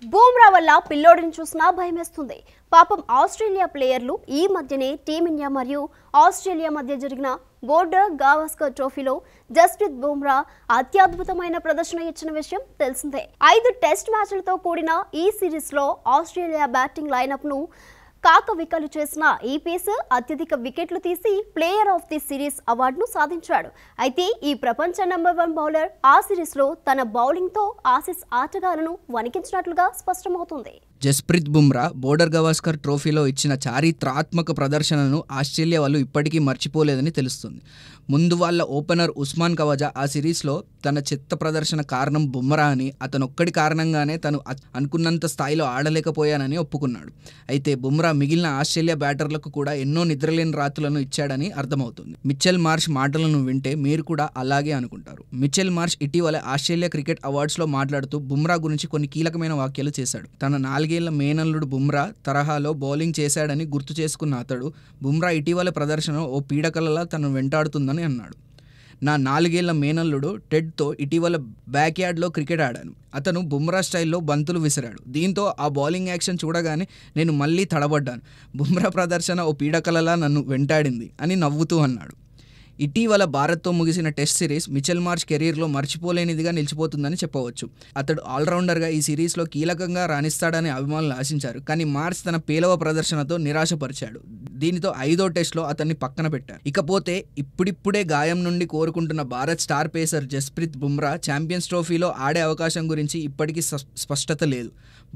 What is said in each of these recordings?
బూమ్రా వల్ల పిల్లోడిని చూసినా భయమేస్తుంది. పాపం ఆస్ట్రేలియా ప్లేయర్లు ఈ మధ్యనే టీమిండియా మరియు ఆస్ట్రేలియా మధ్య జరిగిన బోర్డర్ గవాస్కర్ ట్రోఫీలో జస్ప్రీత్ బూమ్రా అత్యద్భుతమైన ప్రదర్శన ఇచ్చిన విషయం తెలిసిందే. 5 టెస్ట్ మ్యాచ్లతో కూడిన ఈ సిరీస్లో ఆస్ట్రేలియా బ్యాటింగ్ లైనప్ను కాకవికలు చేసిన ఈ పేస్ అత్యధిక వికెట్లు తీసి ప్లేయర్ ఆఫ్ ది సిరీస్ అవార్డును సాధించాడు. అయితే ఈ ప్రపంచ నెంబర్ 1 బౌలర్ ఆ సిరీస్లో తన బౌలింగ్తో ఆసీస్ ఆటగాళ్లను వణికించినట్లుగా స్పష్టమవుతుంది. జస్ప్రీత్ బుమ్రా బోర్డర్ గవాస్కర్ ట్రోఫీలో ఇచ్చిన చారిత్రాత్మక ప్రదర్శనను ఆస్ట్రేలియా వాళ్ళు ఇప్పటికీ మర్చిపోలేదని తెలుస్తుంది. ముందు వాళ్ళ ఓపెనర్ ఉస్మాన్ ఖవాజా ఆ సిరీస్లో తన చెత్త ప్రదర్శన కారణం బుమ్రా అని, అతనొక్కడి కారణంగానే తను అనుకున్నంత స్థాయిలో ఆడలేకపోయానని ఒప్పుకున్నాడు. అయితే బుమ్రా మిగిలిన ఆస్ట్రేలియా బ్యాటర్లకు కూడా ఎన్నో నిద్రలేని రాత్రులను ఇచ్చాడని అర్థమవుతుంది. మిచెల్ మార్ష్ మాటలను వింటే మీరు కూడా అలాగే అనుకుంటారు. మిచెల్ మార్ష్ ఇటీవల ఆస్ట్రేలియా క్రికెట్ అవార్డ్స్లో మాట్లాడుతూ బుమ్రా గురించి కొన్ని కీలకమైన వ్యాఖ్యలు చేశాడు. తన 4 ఏళ్ల మేనల్లుడు బుమ్రా తరహాలో బౌలింగ్ చేశాడని గుర్తు చేసుకున్న అతడు బుమ్రా ఇటీవల ప్రదర్శన ఓ పీడకలలా తనను వెంటాడుతుందని అన్నాడు. నా 4 ఏళ్ల మేనల్లుడు టెడ్తో ఇటీవల బ్యాక్యార్డ్లో క్రికెట్ ఆడాను. అతను బుమ్రా స్టైల్లో బంతులు విసిరాడు. దీంతో ఆ బౌలింగ్ యాక్షన్ చూడగానే నేను మళ్ళీ తడబడ్డాను. బుమ్రా ప్రదర్శన ఓ పీడకలలా నన్ను వెంటాడింది అని నవ్వుతూ అన్నాడు. ఇటీవల భారత్తో ముగిసిన టెస్ట్ సిరీస్ మిచెల్ మార్ష్ కెరీర్లో మర్చిపోలేనిదిగా నిలిచిపోతుందని చెప్పవచ్చు. అతడు ఆల్రౌండర్గా ఈ సిరీస్లో కీలకంగా రాణిస్తాడని అభిమానులు ఆశించారు. కానీ మార్ష్ తన పేలవ ప్రదర్శనతో నిరాశపరిచాడు. దీనితో 5వ టెస్ట్లో అతన్ని పక్కన పెట్టారు. ఇకపోతే ఇప్పుడిప్పుడే గాయం నుండి కోరుకుంటున్న Bharat star pacer Jasprit Bumrah champions ట్రోఫీలో ఆడే అవకాశం గురించి ఇప్పటికీ స్పష్టత లేదు.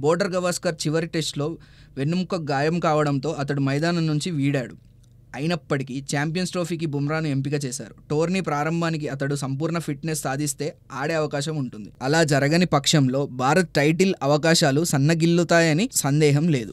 బోర్డర్ గవాస్కర్ చివరి టెస్ట్లో వెన్నుముక గాయం కావడంతో అతడు మైదానం నుంచి వీడాడు. అయినప్పటికీ ఛాంపియన్స్ ట్రోఫీకి బుమ్రాను ఎంపిక చేశారు. టోర్నీ ప్రారంభానికి అతడు సంపూర్ణ ఫిట్నెస్ సాధిస్తే ఆడే అవకాశం ఉంటుంది. అలా జరగని పక్షంలో భారత్ టైటిల్ అవకాశాలు సన్నగిల్లుతాయని సందేహం లేదు.